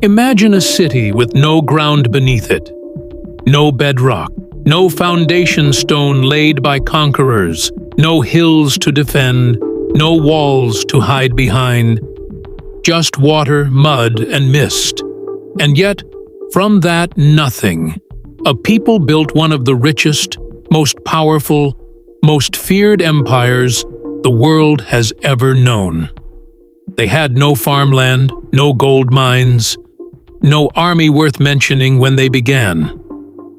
Imagine a city with no ground beneath it, no bedrock, no foundation stone laid by conquerors, no hills to defend, no walls to hide behind, just water, mud, and mist. And yet, from that nothing, a people built one of the richest, most powerful, most feared empires the world has ever known. They had no farmland, no gold mines, no army worth mentioning when they began.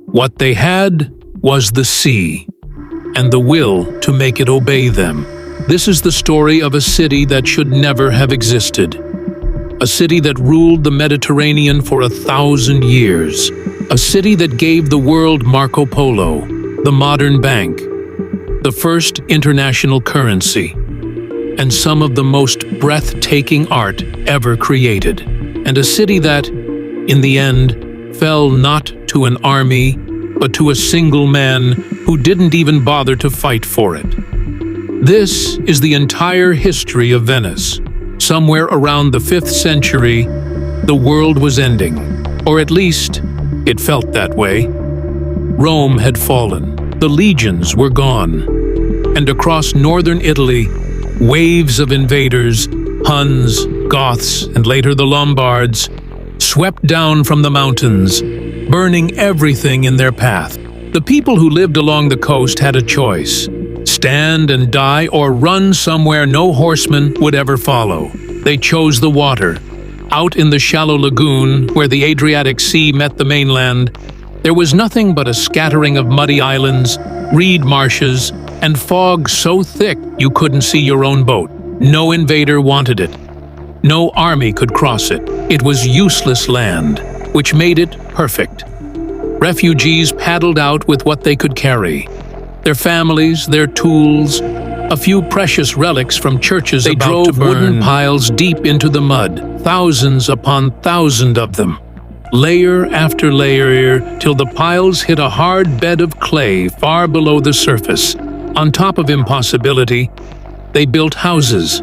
What they had was the sea, and the will to make it obey them. This is the story of a city that should never have existed. A city that ruled the Mediterranean for 1,000 years. A city that gave the world Marco Polo, the modern bank, the first international currency, and some of the most breathtaking art ever created. And a city that, in the end, fell not to an army, but to a single man who didn't even bother to fight for it. This is the entire history of Venice. Somewhere around the 5th century, the world was ending, or at least, it felt that way. Rome had fallen, the legions were gone, and across northern Italy, waves of invaders, Huns, Goths, and later the Lombards, swept down from the mountains, burning everything in their path. The people who lived along the coast had a choice: stand and die or run somewhere no horseman would ever follow. They chose the water. Out in the shallow lagoon, where the Adriatic Sea met the mainland, there was nothing but a scattering of muddy islands, reed marshes, and fog so thick you couldn't see your own boat. No invader wanted it. No army could cross it. It was useless land, which made it perfect. Refugees paddled out with what they could carry: their families, their tools, a few precious relics from churches they drove wooden piles deep into the mud, thousands upon thousands of them, layer after layer, till the piles hit a hard bed of clay far below the surface. On top of impossibility, they built houses.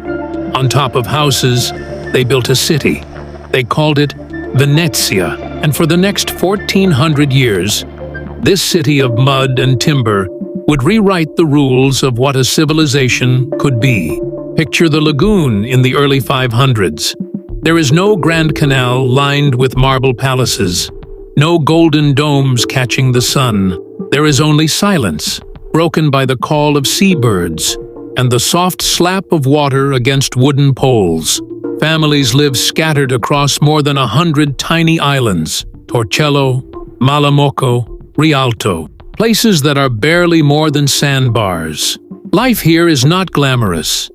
On top of houses, they built a city. They called it Venezia, and for the next 1,400 years, this city of mud and timber would rewrite the rules of what a civilization could be. Picture the Lagoon in the early 500s. There is no Grand Canal lined with marble palaces, no golden domes catching the sun. There is only silence, broken by the call of seabirds and the soft slap of water against wooden poles. Families live scattered across more than 100 tiny islands: Torcello, Malamocco, Rialto, places that are barely more than sandbars. Life here is not glamorous.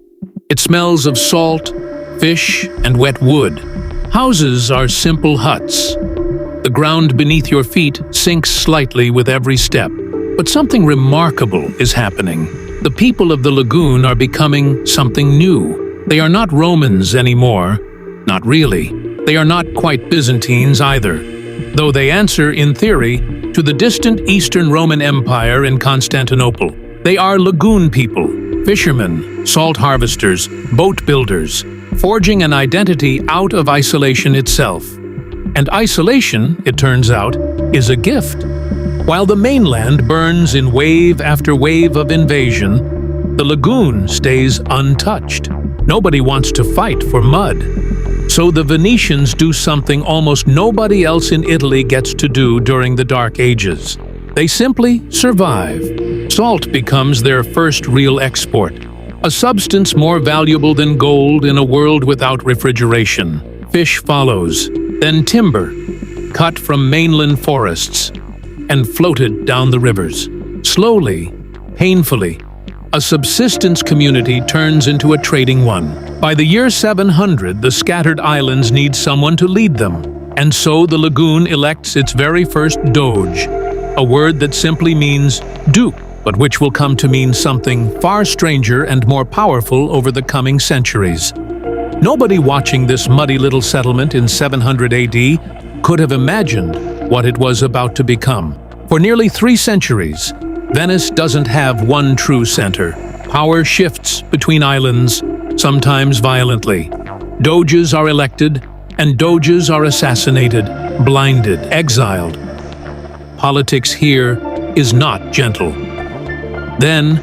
It smells of salt, fish, and wet wood. Houses are simple huts. The ground beneath your feet sinks slightly with every step. But something remarkable is happening. The people of the lagoon are becoming something new. They are not Romans anymore. Not really. They are not quite Byzantines either, though they answer, in theory, to the distant Eastern Roman Empire in Constantinople. They are lagoon people, fishermen, salt harvesters, boat builders, forging an identity out of isolation itself. And isolation, it turns out, is a gift. While the mainland burns in wave after wave of invasion, the lagoon stays untouched. Nobody wants to fight for mud. So the Venetians do something almost nobody else in Italy gets to do during the Dark Ages. They simply survive. Salt becomes their first real export, a substance more valuable than gold in a world without refrigeration. Fish follows, then timber, cut from mainland forests, and floated down the rivers. Slowly, painfully, a subsistence community turns into a trading one. By the year 700, the scattered islands need someone to lead them, and so the lagoon elects its very first doge, a word that simply means duke, but which will come to mean something far stranger and more powerful over the coming centuries. Nobody watching this muddy little settlement in 700 AD could have imagined what it was about to become. For nearly 3 centuries, Venice doesn't have one true center. Power shifts between islands, sometimes violently. Doges are elected, and doges are assassinated, blinded, exiled. Politics here is not gentle. Then,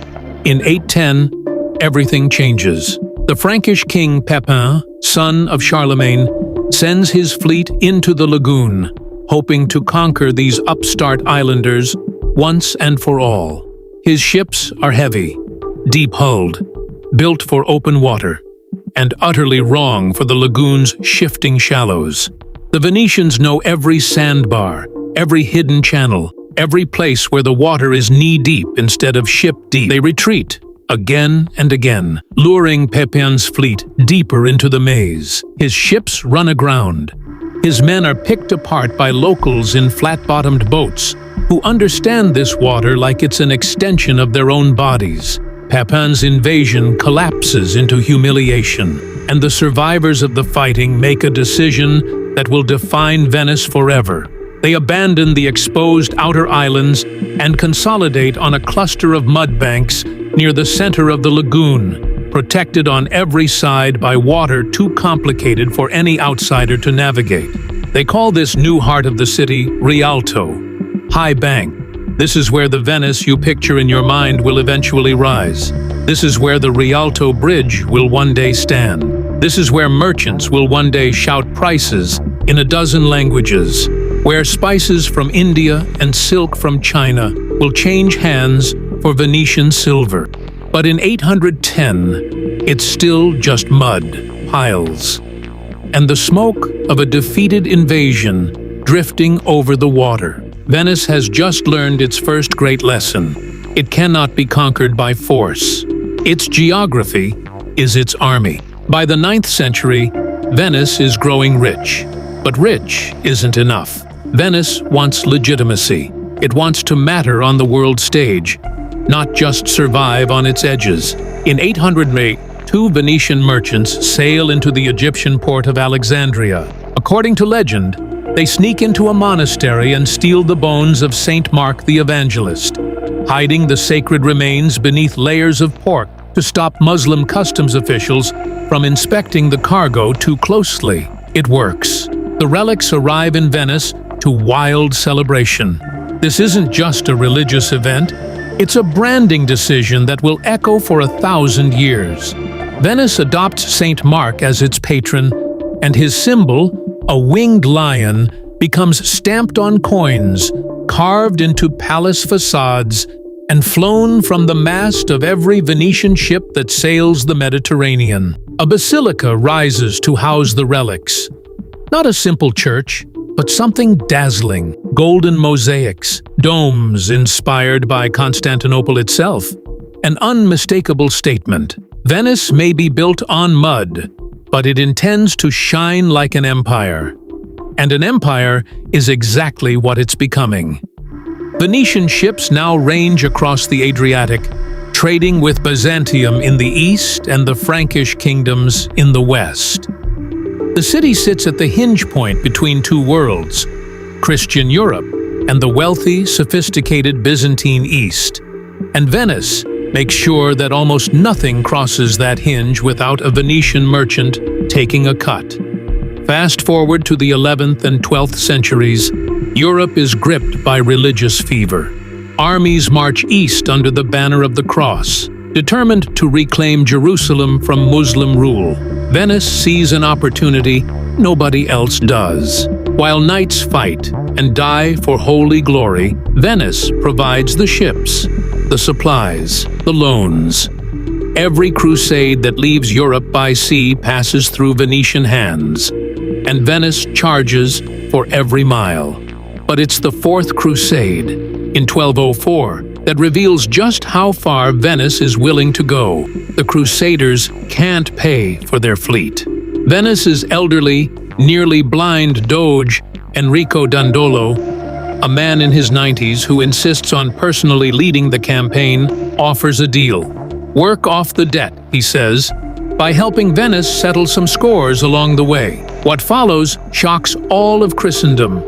in 810, everything changes. The Frankish king Pepin, son of Charlemagne, sends his fleet into the Lagoon, hoping to conquer these upstart islanders once and for all. His ships are heavy, deep-hulled, built for open water, and utterly wrong for the lagoon's shifting shallows. The Venetians know every sandbar, every hidden channel, every place where the water is knee-deep instead of ship-deep. They retreat, again and again, luring Pepin's fleet deeper into the maze. His ships run aground. His men are picked apart by locals in flat-bottomed boats, who understand this water like it's an extension of their own bodies. Pepin's invasion collapses into humiliation, and the survivors of the fighting make a decision that will define Venice forever. They abandon the exposed outer islands and consolidate on a cluster of mud banks near the center of the lagoon, protected on every side by water too complicated for any outsider to navigate. They call this new heart of the city Rialto, High Bank. This is where the Venice you picture in your mind will eventually rise. This is where the Rialto Bridge will one day stand. This is where merchants will one day shout prices in a dozen languages, where spices from India and silk from China will change hands for Venetian silver. But in 810, it's still just mud, piles, and the smoke of a defeated invasion drifting over the water. Venice has just learned its first great lesson. It cannot be conquered by force. Its geography is its army. By the 9th century, Venice is growing rich. But rich isn't enough. Venice wants legitimacy. It wants to matter on the world stage, not just survive on its edges. In 808, two Venetian merchants sail into the Egyptian port of Alexandria. According to legend, they sneak into a monastery and steal the bones of Saint Mark the Evangelist, hiding the sacred remains beneath layers of pork to stop Muslim customs officials from inspecting the cargo too closely. It works. The relics arrive in Venice to wild celebration. This isn't just a religious event, it's a branding decision that will echo for 1,000 years. Venice adopts Saint Mark as its patron, and his symbol, a winged lion, becomes stamped on coins, carved into palace facades, and flown from the mast of every Venetian ship that sails the Mediterranean. A basilica rises to house the relics. Not a simple church, but something dazzling. Golden mosaics, domes inspired by Constantinople itself. An unmistakable statement. Venice may be built on mud, but it intends to shine like an empire. And an empire is exactly what it's becoming. Venetian ships now range across the Adriatic, trading with Byzantium in the east and the Frankish kingdoms in the west. The city sits at the hinge point between two worlds, Christian Europe and the wealthy, sophisticated Byzantine East. And Venice makes sure that almost nothing crosses that hinge without a Venetian merchant taking a cut. Fast forward to the 11th and 12th centuries, Europe is gripped by religious fever. Armies march east under the banner of the cross, determined to reclaim Jerusalem from Muslim rule. Venice sees an opportunity nobody else does. While knights fight and die for holy glory, Venice provides the ships, the supplies, the loans. Every crusade that leaves Europe by sea passes through Venetian hands, and Venice charges for every mile. But it's the Fourth Crusade, in 1204, that reveals just how far Venice is willing to go. The Crusaders can't pay for their fleet. Venice's elderly, nearly blind Doge, Enrico Dandolo, a man in his 90s who insists on personally leading the campaign, offers a deal. Work off the debt, he says, by helping Venice settle some scores along the way. What follows shocks all of Christendom.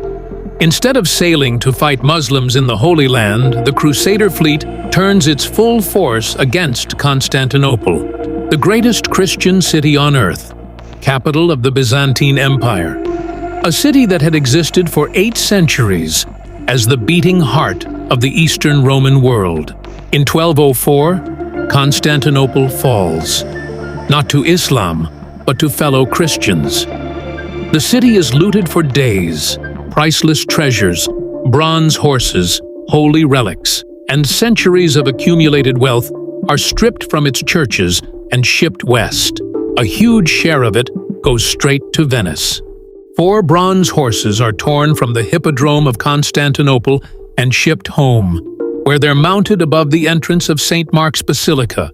Instead of sailing to fight Muslims in the Holy Land, the Crusader fleet turns its full force against Constantinople, the greatest Christian city on earth. capital of the Byzantine Empire, a city that had existed for 8 centuries as the beating heart of the Eastern Roman world. In 1204, Constantinople falls, not to Islam, but to fellow Christians. The city is looted for days, priceless treasures, bronze horses, holy relics, and centuries of accumulated wealth are stripped from its churches and shipped west. A huge share of it goes straight to Venice. 4 bronze horses are torn from the hippodrome of Constantinople and shipped home, where they're mounted above the entrance of St. Mark's Basilica,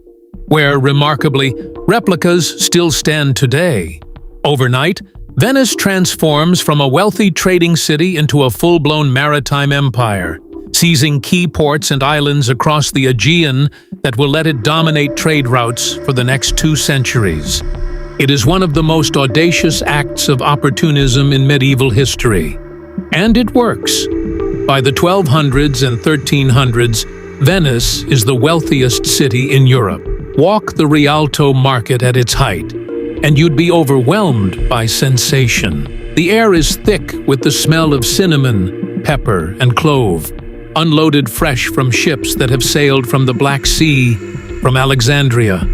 where, remarkably, replicas still stand today. Overnight, Venice transforms from a wealthy trading city into a full-blown maritime empire, seizing key ports and islands across the Aegean that will let it dominate trade routes for the next 2 centuries. It is one of the most audacious acts of opportunism in medieval history. And it works. By the 1200s and 1300s, Venice is the wealthiest city in Europe. Walk the Rialto market at its height, and you'd be overwhelmed by sensation. The air is thick with the smell of cinnamon, pepper, and clove, unloaded fresh from ships that have sailed from the Black Sea, from Alexandria,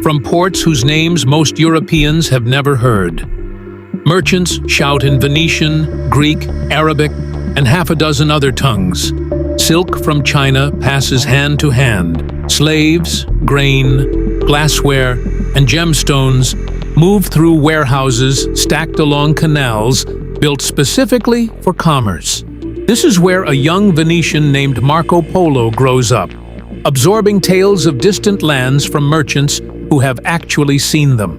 from ports whose names most Europeans have never heard. Merchants shout in Venetian, Greek, Arabic, and half a dozen other tongues. Silk from China passes hand to hand. Slaves, grain, glassware, and gemstones move through warehouses stacked along canals built specifically for commerce. This is where a young Venetian named Marco Polo grows up, absorbing tales of distant lands from merchants who have actually seen them.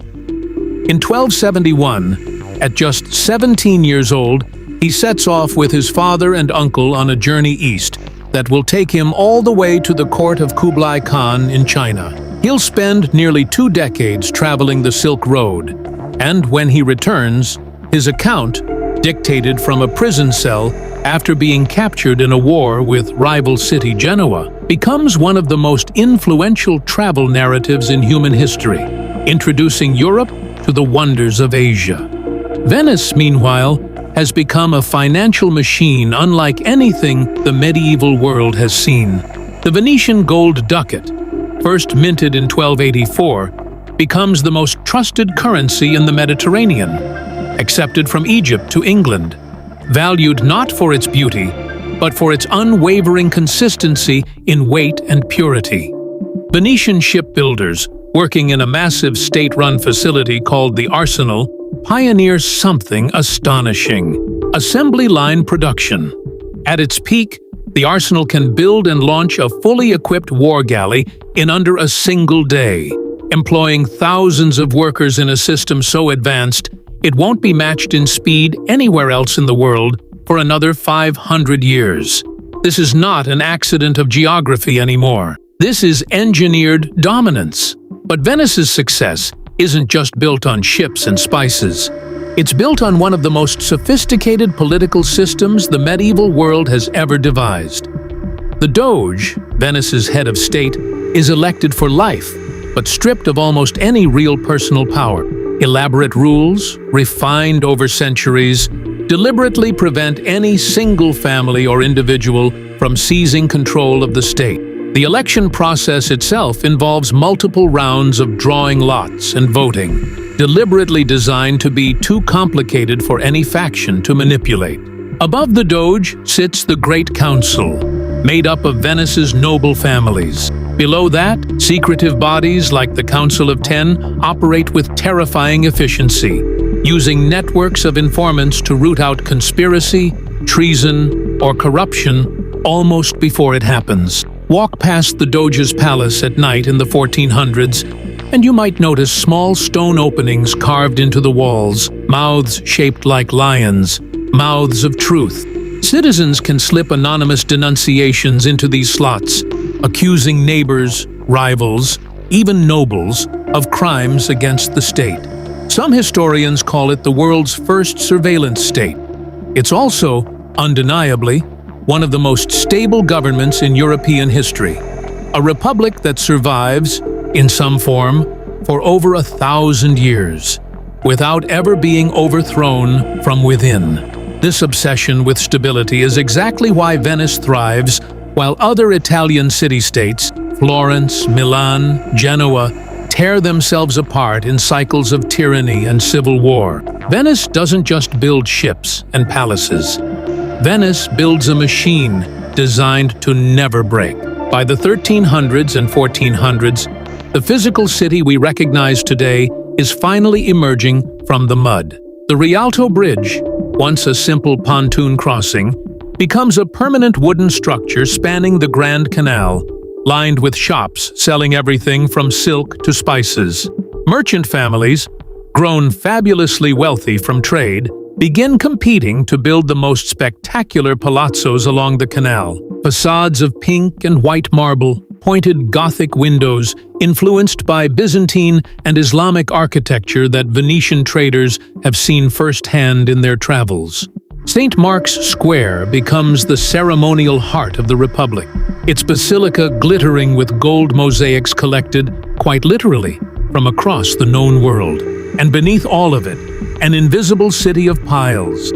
In 1271, at just 17 years old, he sets off with his father and uncle on a journey east that will take him all the way to the court of Kublai Khan in China. He'll spend nearly 2 decades traveling the Silk Road, and when he returns, his account, dictated from a prison cell after being captured in a war with rival city Genoa, becomes one of the most influential travel narratives in human history, introducing Europe to the wonders of Asia. Venice, meanwhile, has become a financial machine unlike anything the medieval world has seen. The Venetian gold ducat, first minted in 1284, becomes the most trusted currency in the Mediterranean, accepted from Egypt to England, valued not for its beauty, but for its unwavering consistency in weight and purity. Venetian shipbuilders, working in a massive state-run facility called the Arsenal, pioneers something astonishing: assembly line production. At its peak, the Arsenal can build and launch a fully equipped war galley in under a single day, employing thousands of workers in a system so advanced it won't be matched in speed anywhere else in the world for another 500 years. This is not an accident of geography anymore. This is engineered dominance. But Venice's success isn't just built on ships and spices. It's built on one of the most sophisticated political systems the medieval world has ever devised. The Doge, Venice's head of state, is elected for life, but stripped of almost any real personal power. Elaborate rules, refined over centuries, deliberately prevent any single family or individual from seizing control of the state. The election process itself involves multiple rounds of drawing lots and voting, deliberately designed to be too complicated for any faction to manipulate. Above the Doge sits the Great Council, made up of Venice's noble families. Below that, secretive bodies like the Council of Ten operate with terrifying efficiency, using networks of informants to root out conspiracy, treason, or corruption almost before it happens. Walk past the Doge's palace at night in the 1400s, and you might notice small stone openings carved into the walls, mouths shaped like lions, mouths of truth. Citizens can slip anonymous denunciations into these slots, accusing neighbors, rivals, even nobles, of crimes against the state. Some historians call it the world's first surveillance state. It's also, undeniably, one of the most stable governments in European history. A republic that survives, in some form, for over 1,000 years. without ever being overthrown from within. This obsession with stability is exactly why Venice thrives, while other Italian city-states, Florence, Milan, Genoa, tear themselves apart in cycles of tyranny and civil war. Venice doesn't just build ships and palaces. Venice builds a machine designed to never break. By the 1300s and 1400s, the physical city we recognize today is finally emerging from the mud. The Rialto Bridge, once a simple pontoon crossing, becomes a permanent wooden structure spanning the Grand Canal, lined with shops selling everything from silk to spices. Merchant families, grown fabulously wealthy from trade, begin competing to build the most spectacular palazzos along the canal. Facades of pink and white marble, pointed Gothic windows influenced by Byzantine and Islamic architecture that Venetian traders have seen firsthand in their travels. St. Mark's Square becomes the ceremonial heart of the Republic, its basilica glittering with gold mosaics collected, quite literally, from across the known world. And beneath all of it, an invisible city of piles.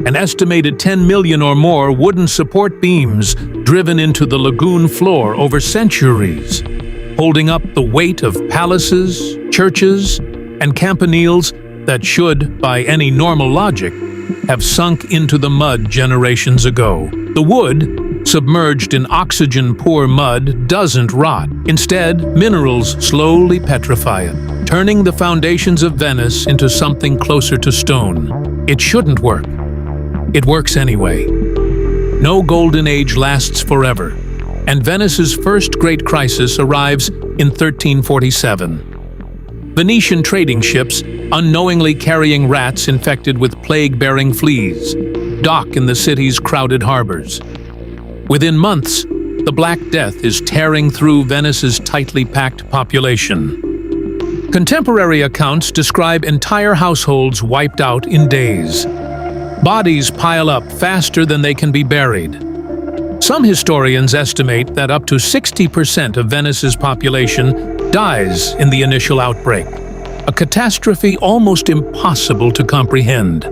An estimated 10 million or more wooden support beams driven into the lagoon floor over centuries, holding up the weight of palaces, churches, and campaniles that should, by any normal logic, have sunk into the mud generations ago. The wood, submerged in oxygen-poor mud, doesn't rot. Instead, minerals slowly petrify it, turning the foundations of Venice into something closer to stone. It shouldn't work. It works anyway. No golden age lasts forever, and Venice's first great crisis arrives in 1347. Venetian trading ships, unknowingly carrying rats infected with plague-bearing fleas, dock in the city's crowded harbors. Within months, the Black Death is tearing through Venice's tightly packed population. Contemporary accounts describe entire households wiped out in days. Bodies pile up faster than they can be buried. Some historians estimate that up to 60% of Venice's population dies in the initial outbreak, a catastrophe almost impossible to comprehend.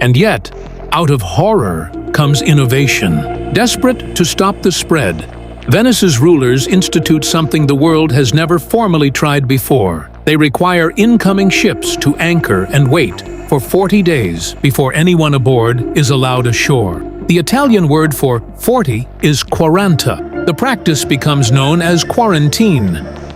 And yet, out of horror comes innovation. Desperate to stop the spread, Venice's rulers institute something the world has never formally tried before. They require incoming ships to anchor and wait for 40 days before anyone aboard is allowed ashore. The Italian word for 40 is quaranta. The practice becomes known as quarantine,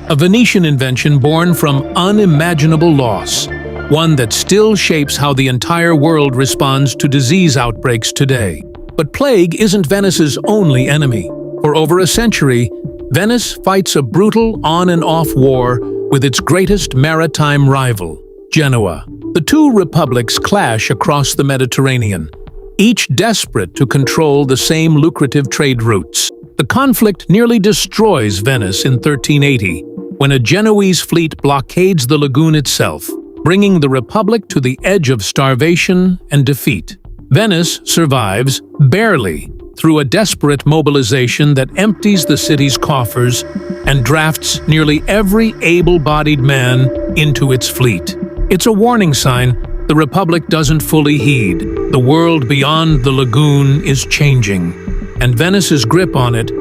a Venetian invention born from unimaginable loss, one that still shapes how the entire world responds to disease outbreaks today. But plague isn't Venice's only enemy. For over a century, Venice fights a brutal on and off war with its greatest maritime rival, Genoa. The two republics clash across the Mediterranean, each desperate to control the same lucrative trade routes. The conflict nearly destroys Venice in 1380, when a Genoese fleet blockades the lagoon itself, bringing the Republic to the edge of starvation and defeat. Venice survives, barely, through a desperate mobilization that empties the city's coffers and drafts nearly every able-bodied man into its fleet. It's a warning sign the Republic doesn't fully heed. The world beyond the lagoon is changing, and Venice's grip on it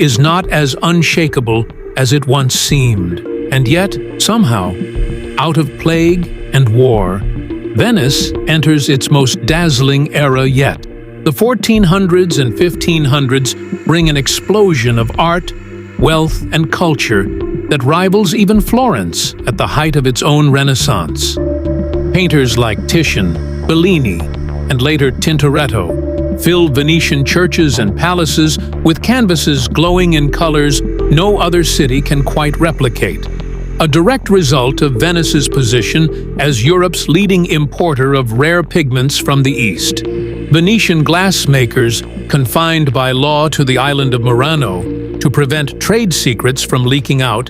is not as unshakable as it once seemed. And yet, somehow, out of plague and war, Venice enters its most dazzling era yet. The 1400s and 1500s bring an explosion of art, wealth, and culture that rivals even Florence at the height of its own Renaissance. Painters like Titian, Bellini, and later Tintoretto filled Venetian churches and palaces with canvases glowing in colors no other city can quite replicate, a direct result of Venice's position as Europe's leading importer of rare pigments from the East. Venetian glassmakers, confined by law to the island of Murano to prevent trade secrets from leaking out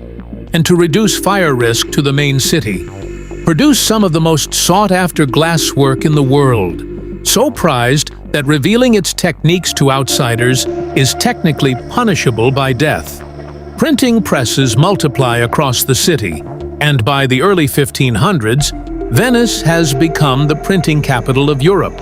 and to reduce fire risk to the main city, produced some of the most sought-after glasswork in the world, so prized that revealing its techniques to outsiders is technically punishable by death. Printing presses multiply across the city, and by the early 1500s, Venice has become the printing capital of Europe,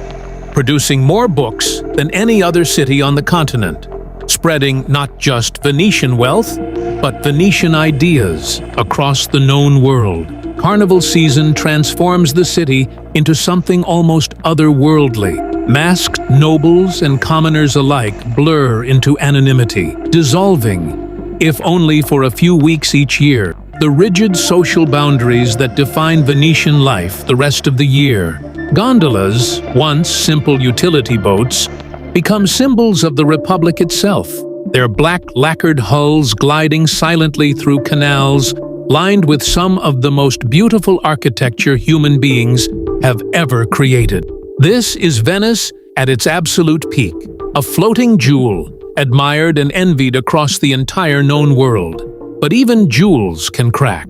producing more books than any other city on the continent, spreading not just Venetian wealth, but Venetian ideas across the known world. Carnival season transforms the city into something almost otherworldly. Masked nobles and commoners alike blur into anonymity, dissolving, if only for a few weeks each year, the rigid social boundaries that define Venetian life the rest of the year. Gondolas, once simple utility boats, become symbols of the Republic itself, their black lacquered hulls gliding silently through canals lined with some of the most beautiful architecture human beings have ever created. This is Venice at its absolute peak, a floating jewel, admired and envied across the entire known world. But even jewels can crack.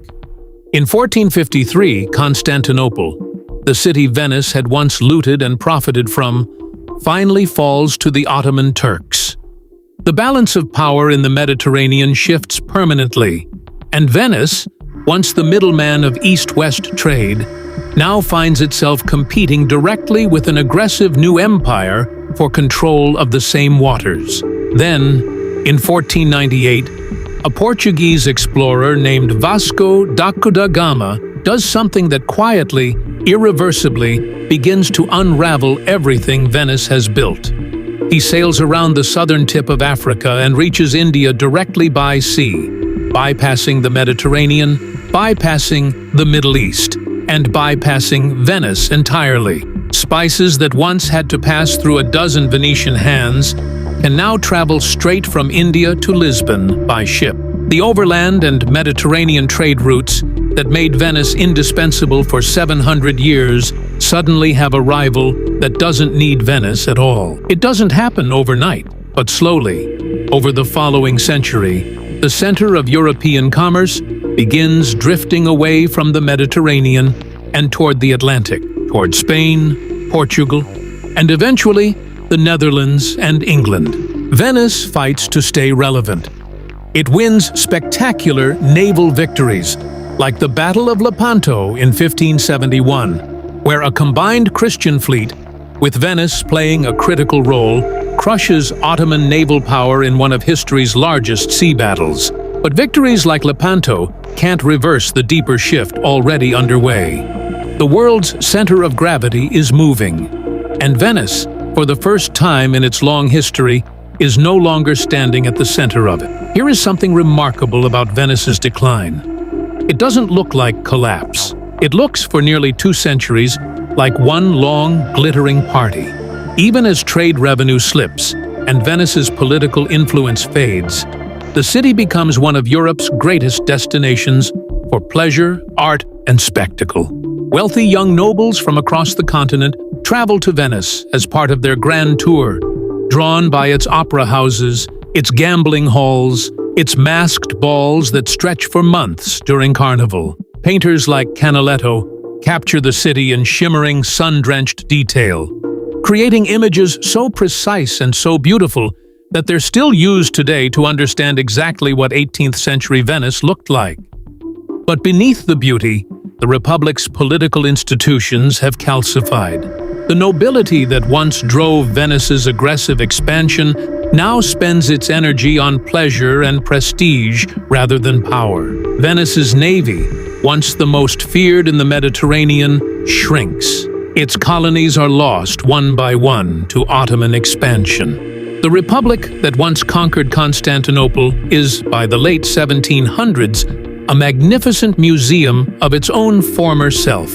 In 1453, Constantinople, the city Venice had once looted and profited from, finally falls to the Ottoman Turks. The balance of power in the Mediterranean shifts permanently, and Venice, once the middleman of East-West trade, now finds itself competing directly with an aggressive new empire for control of the same waters. Then, in 1498, a Portuguese explorer named Vasco da Gama does something that quietly, irreversibly, begins to unravel everything Venice has built. He sails around the southern tip of Africa and reaches India directly by sea, bypassing the Mediterranean, bypassing the Middle East, and bypassing Venice entirely. Spices that once had to pass through a dozen Venetian hands can now travel straight from India to Lisbon by ship. The overland and Mediterranean trade routes that made Venice indispensable for 700 years suddenly have a rival that doesn't need Venice at all. It doesn't happen overnight, but slowly, over the following century, the center of European commerce begins drifting away from the Mediterranean and toward the Atlantic, toward Spain, Portugal, and eventually the Netherlands and England. Venice fights to stay relevant. It wins spectacular naval victories, like the Battle of Lepanto in 1571, where a combined Christian fleet, with Venice playing a critical role, crushes Ottoman naval power in one of history's largest sea battles. But victories like Lepanto can't reverse the deeper shift already underway. The world's center of gravity is moving, and Venice, for the first time in its long history, is no longer standing at the center of it. Here is something remarkable about Venice's decline. It doesn't look like collapse. It looks, for nearly 2 centuries, like one long, glittering party. Even as trade revenue slips and Venice's political influence fades, the city becomes one of Europe's greatest destinations for pleasure, art, and spectacle. Wealthy young nobles from across the continent travel to Venice as part of their grand tour, drawn by its opera houses, its gambling halls, its masked balls that stretch for months during Carnival. Painters like Canaletto capture the city in shimmering, sun-drenched detail, creating images so precise and so beautiful that they're still used today to understand exactly what 18th century Venice looked like. But beneath the beauty, the Republic's political institutions have calcified. The nobility that once drove Venice's aggressive expansion now spends its energy on pleasure and prestige rather than power. Venice's navy, once the most feared in the Mediterranean, shrinks. Its colonies are lost one by one to Ottoman expansion. The Republic that once conquered Constantinople is, by the late 1700s, a magnificent museum of its own former self.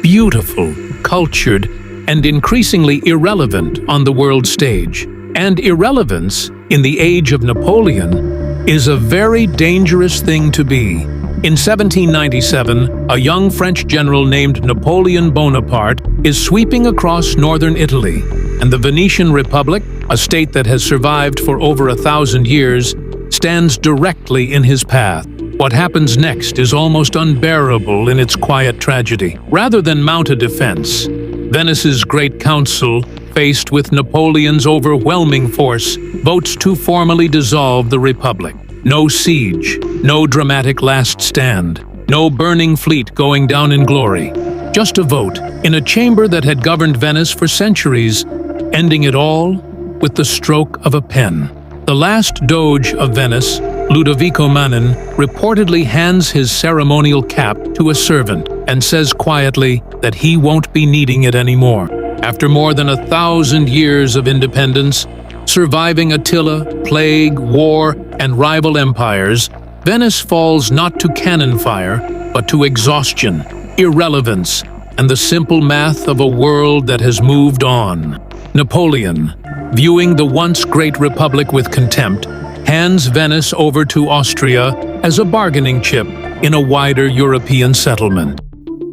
Beautiful, cultured, and increasingly irrelevant on the world stage. And irrelevance, in the age of Napoleon, is a very dangerous thing to be. In 1797, a young French general named Napoleon Bonaparte is sweeping across northern Italy, and the Venetian Republic, a state that has survived for over 1,000 years, stands directly in his path. What happens next is almost unbearable in its quiet tragedy. Rather than mount a defense, Venice's Great Council, faced with Napoleon's overwhelming force, votes to formally dissolve the Republic. No siege, no dramatic last stand, no burning fleet going down in glory. Just a vote in a chamber that had governed Venice for centuries, ending it all with the stroke of a pen. The last Doge of Venice, Ludovico Manin, reportedly hands his ceremonial cap to a servant and says quietly that he won't be needing it anymore. After more than 1,000 years of independence, surviving Attila, plague, war, and rival empires, Venice falls not to cannon fire, but to exhaustion, irrelevance, and the simple math of a world that has moved on. Napoleon, viewing the once great republic with contempt, hands Venice over to Austria as a bargaining chip in a wider European settlement.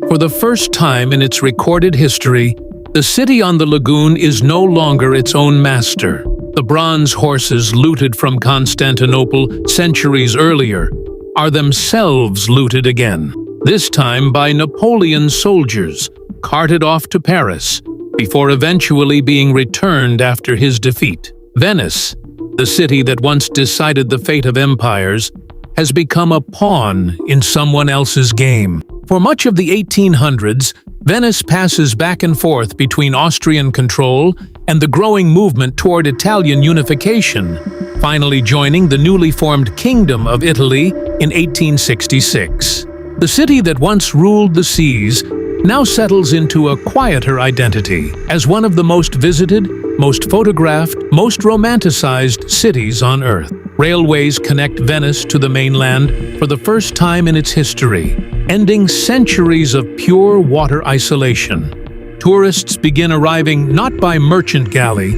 For the first time in its recorded history, the city on the lagoon is no longer its own master. The bronze horses looted from Constantinople centuries earlier are themselves looted again, this time by Napoleon's soldiers, carted off to Paris, before eventually being returned after his defeat. Venice, the city that once decided the fate of empires, has become a pawn in someone else's game. For much of the 1800s, Venice passes back and forth between Austrian control and the growing movement toward Italian unification, finally joining the newly formed Kingdom of Italy in 1866. The city that once ruled the seas now settles into a quieter identity as one of the most visited, most photographed, most romanticized cities on Earth. Railways connect Venice to the mainland for the first time in its history, ending centuries of pure water isolation. Tourists begin arriving not by merchant galley,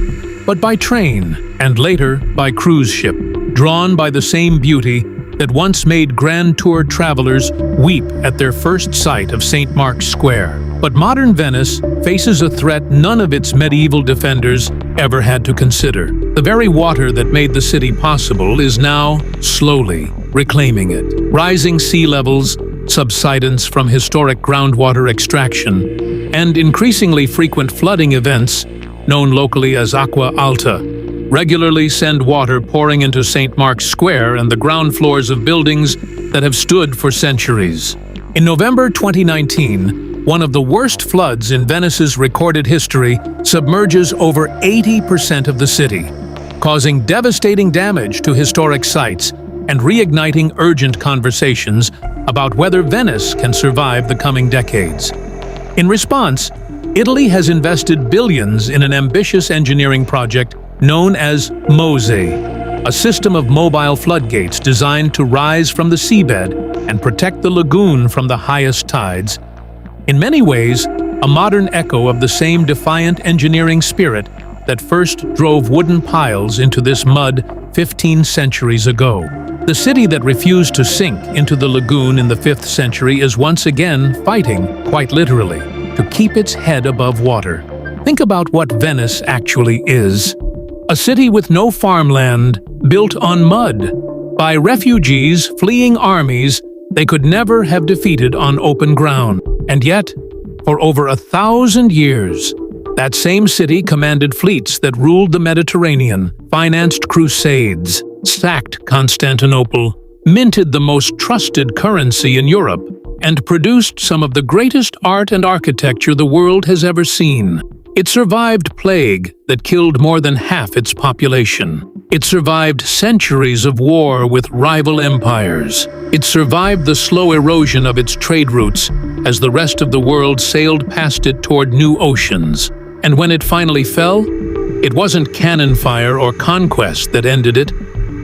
but by train, and later by cruise ship, drawn by the same beauty that once made Grand Tour travelers weep at their first sight of St. Mark's Square. But modern Venice faces a threat none of its medieval defenders ever had to consider. The very water that made the city possible is now slowly reclaiming it. Rising sea levels, subsidence from historic groundwater extraction, and increasingly frequent flooding events, known locally as acqua alta, regularly send water pouring into St. Mark's Square and the ground floors of buildings that have stood for centuries. In November 2019, one of the worst floods in Venice's recorded history submerges over 80% of the city, causing devastating damage to historic sites and reigniting urgent conversations about whether Venice can survive the coming decades. In response, Italy has invested billions in an ambitious engineering project known as MOSE, a system of mobile floodgates designed to rise from the seabed and protect the lagoon from the highest tides. In many ways, a modern echo of the same defiant engineering spirit that first drove wooden piles into this mud 15 centuries ago. The city that refused to sink into the lagoon in the 5th century is once again fighting, quite literally, to keep its head above water. Think about what Venice actually is. A city with no farmland, built on mud, by refugees fleeing armies they could never have defeated on open ground. And yet, for over 1,000 years, that same city commanded fleets that ruled the Mediterranean, financed crusades, sacked Constantinople, minted the most trusted currency in Europe, and produced some of the greatest art and architecture the world has ever seen. It survived plague that killed more than half its population. It survived centuries of war with rival empires. It survived the slow erosion of its trade routes as the rest of the world sailed past it toward new oceans. And when it finally fell, it wasn't cannon fire or conquest that ended it.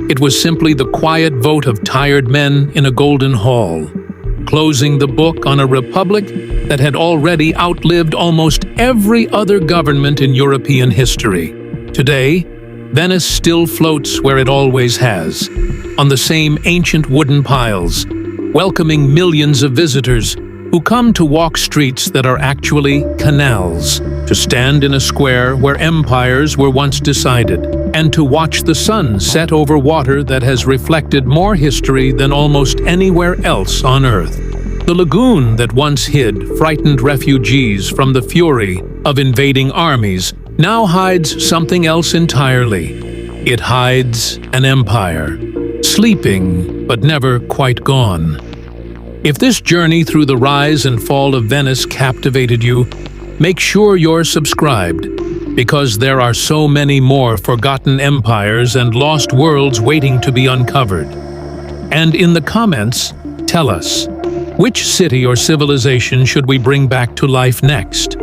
It was simply the quiet vote of tired men in a golden hall, closing the book on a republic that had already outlived almost every other government in European history. Today, Venice still floats where it always has, on the same ancient wooden piles, welcoming millions of visitors who come to walk streets that are actually canals, to stand in a square where empires were once decided, and to watch the sun set over water that has reflected more history than almost anywhere else on Earth. The lagoon that once hid frightened refugees from the fury of invading armies now hides something else entirely. It hides an empire, sleeping but never quite gone. If this journey through the rise and fall of Venice captivated you, make sure you're subscribed, because there are so many more forgotten empires and lost worlds waiting to be uncovered. And in the comments, tell us, which city or civilization should we bring back to life next?